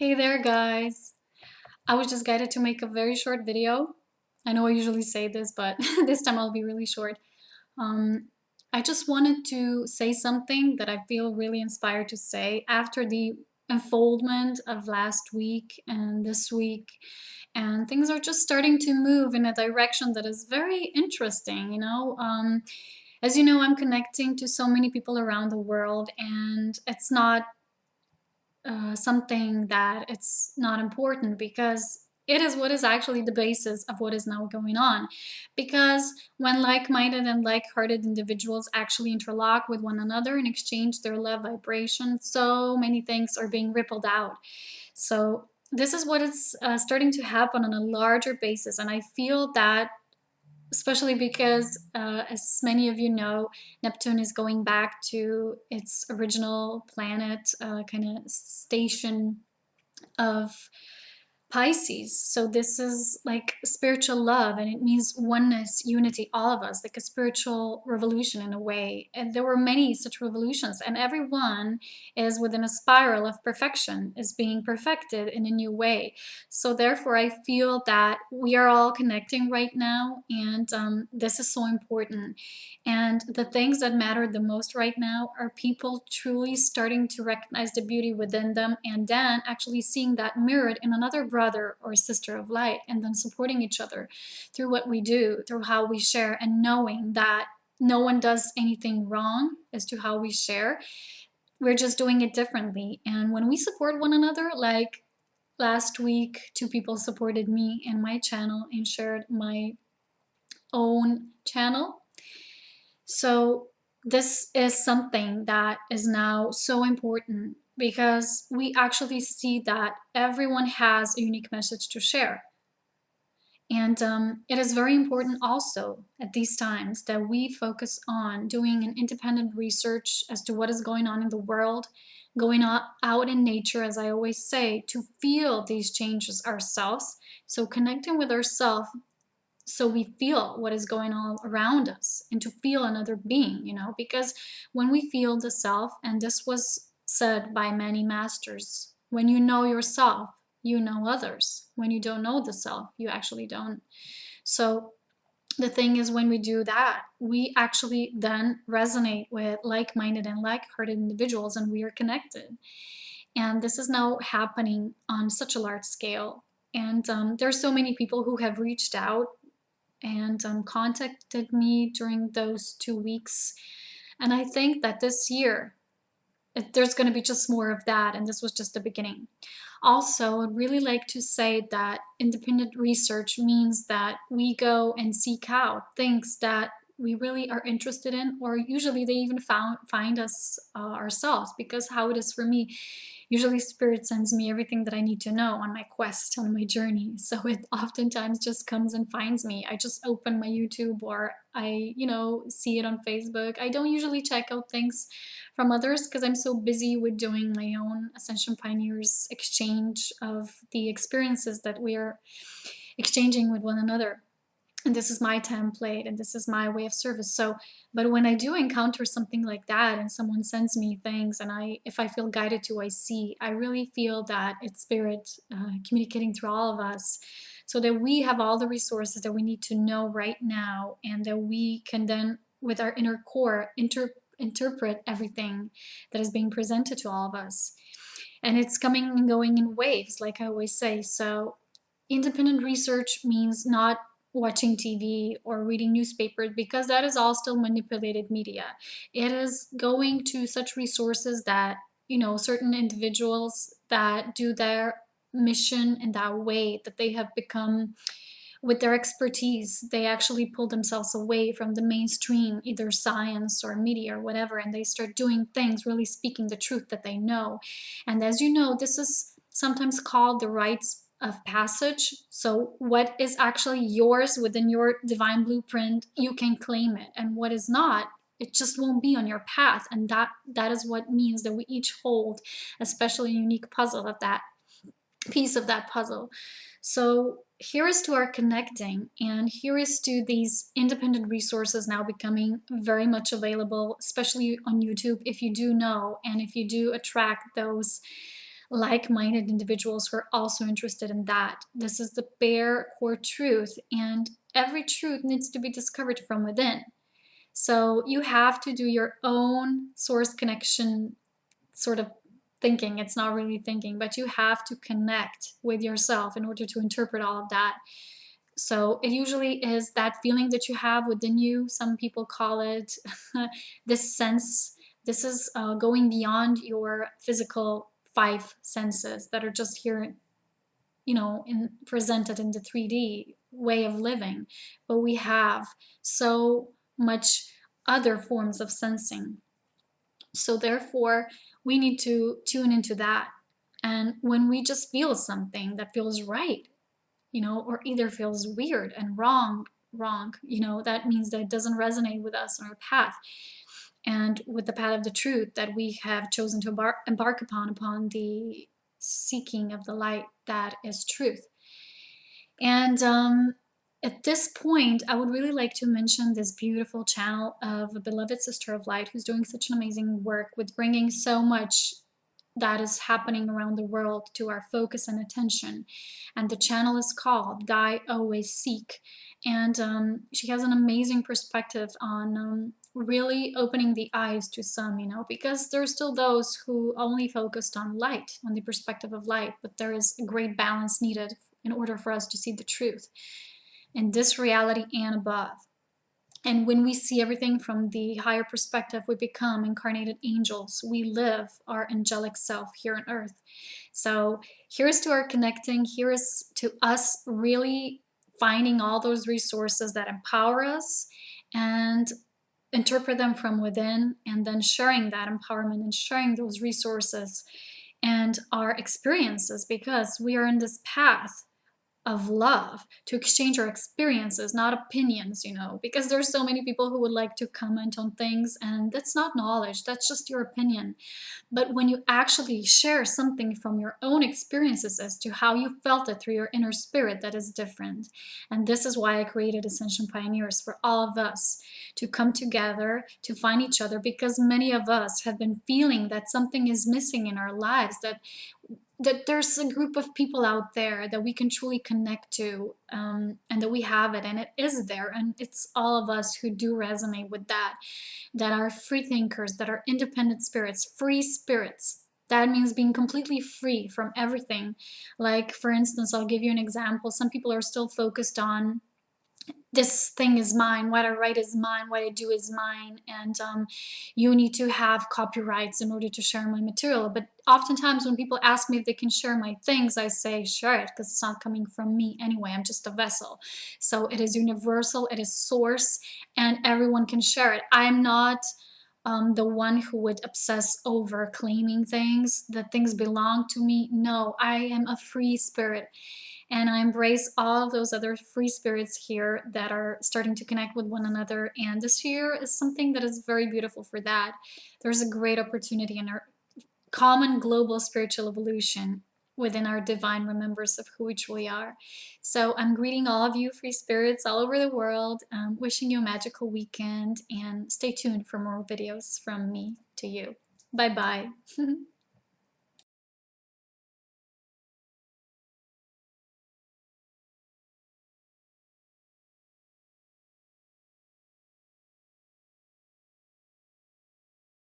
Hey there, guys. I was just guided to make a very short video. I know I usually say this, but this time I'll be really short. Um, I just wanted to say something that I feel really inspired to say after the unfoldment of last week and this week. And things are just starting to move in a direction that is very interesting. As you know, I'm connecting to so many people around the world, and it's not something that it's not important because it is what is actually the basis of what is now going on. Because when like-minded and like-hearted individuals actually interlock with one another and exchange their love vibration, so many things are being rippled out. So this is what is starting to happen on a larger basis, and I feel that especially because, as many of you know, Neptune is going back to its original planet kind of station of Pisces. So this is like spiritual love, and it means oneness, unity, all of us, like a spiritual revolution in a way. And there were many such revolutions, and everyone is within a spiral of perfection, is being perfected in a new way. So therefore, I feel that we are all connecting right now, and this is so important. And the things that matter the most right now are people truly starting to recognize the beauty within them, and then actually seeing that mirrored in another brother or sister of light, and then supporting each other through what we do, through how we share, and knowing that no one does anything wrong as to how we share. We're just doing it differently. And when we support one another, like last week, two people supported me and my channel and shared my own channel. So this is something that is now so important because we actually see that everyone has a unique message to share. And it is very important also at these times that we focus on doing an independent research as to what is going on in the world, going out in nature, as I always say, to feel these changes ourselves. So connecting with ourselves so we feel what is going on around us, and to feel another being, because when we feel the self, and this was said by many masters, when you know yourself, you know others. When you don't know the self, you actually don't. So the thing is, when we do that, we actually then resonate with like-minded and like-hearted individuals, and we are connected. And this is now happening on such a large scale. And there's so many people who have reached out and contacted me during those 2 weeks. And I think that this year, there's going to be just more of that, and this was just the beginning. Also, I'd really like to say that independent research means that we go and seek out things that we really are interested in, or usually they even find us ourselves, because how it is for me, usually spirit sends me everything that I need to know on my quest, on my journey. So it oftentimes just comes and finds me. I just open my YouTube, or I, see it on Facebook. I don't usually check out things from others because I'm so busy with doing my own Ascension Pioneers exchange of the experiences that we are exchanging with one another. And this is my template, and this is my way of service. So, but when I do encounter something like that, and someone sends me things, and if I feel guided to, I really feel that it's spirit communicating through all of us, so that we have all the resources that we need to know right now, and that we can then, with our inner core, interpret everything that is being presented to all of us. And it's coming and going in waves, like I always say. So independent research means not watching TV or reading newspapers, because that is all still manipulated media. It is going to such resources that, certain individuals that do their mission in that way, that they have become, with their expertise, they actually pull themselves away from the mainstream, either science or media or whatever, and they start doing things, really speaking the truth that they know. And as you know, this is sometimes called the rites of passage. So what is actually yours within your divine blueprint, you can claim it. And what is not, it just won't be on your path. And that is what means that we each hold a special and unique puzzle of that piece of that puzzle. So here is to our connecting, and here is to these independent resources now becoming very much available, especially on YouTube, if you do know, and if you do attract those like-minded individuals who are also interested in that. This is the bare core truth, and every truth needs to be discovered from within. So you have to do your own source connection sort of thinking. It's not really thinking, but you have to connect with yourself in order to interpret all of that. So it usually is that feeling that you have within you. Some people call it this sense. This is going beyond your physical five senses that are just here, presented in the 3D way of living. But we have so much other forms of sensing. So therefore, we need to tune into that. And when we just feel something that feels right, or either feels weird and wrong, that means that it doesn't resonate with us on our path and with the path of the truth that we have chosen to embark upon the seeking of the light that is truth. And at this point, I would really like to mention this beautiful channel of a beloved sister of light who's doing such an amazing work with bringing so much that is happening around the world to our focus and attention. And the channel is called "Thy Always Seek." And she has an amazing perspective on really opening the eyes to some, because there's still those who only focused on light, on the perspective of light, but there is a great balance needed in order for us to see the truth in this reality and above. And when we see everything from the higher perspective, we become incarnated angels. We live our angelic self here on earth. So here's to our connecting. Here's to us really finding all those resources that empower us and interpret them from within, and then sharing that empowerment and sharing those resources and our experiences, because we are in this path of love to exchange our experiences, not opinions, because there's so many people who would like to comment on things, and that's not knowledge, that's just your opinion. But when you actually share something from your own experiences as to how you felt it through your inner spirit, that is different. And this is why I created Ascension Pioneers, for all of us to come together, to find each other, because many of us have been feeling that something is missing in our lives, that there's a group of people out there that we can truly connect to, and that we have it, and it is there, and it's all of us who do resonate with that are free thinkers, that are independent spirits, free spirits. That means being completely free from everything. Like, for instance, I'll give you an example. Some people are still focused on this thing is mine, what I write is mine, what I do is mine, and you need to have copyrights in order to share my material. But oftentimes when people ask me if they can share my things, I say share it, because it's not coming from me anyway. I'm just a vessel. So it is universal, it is source, and everyone can share it. I'm not the one who would obsess over claiming things, that things belong to me. No, I am a free spirit. And I embrace all of those other free spirits here that are starting to connect with one another. And this year is something that is very beautiful for that. There's a great opportunity in our common global spiritual evolution within our divine remembrance of who we truly are. So I'm greeting all of you free spirits all over the world, wishing you a magical weekend, and stay tuned for more videos from me to you. Bye-bye.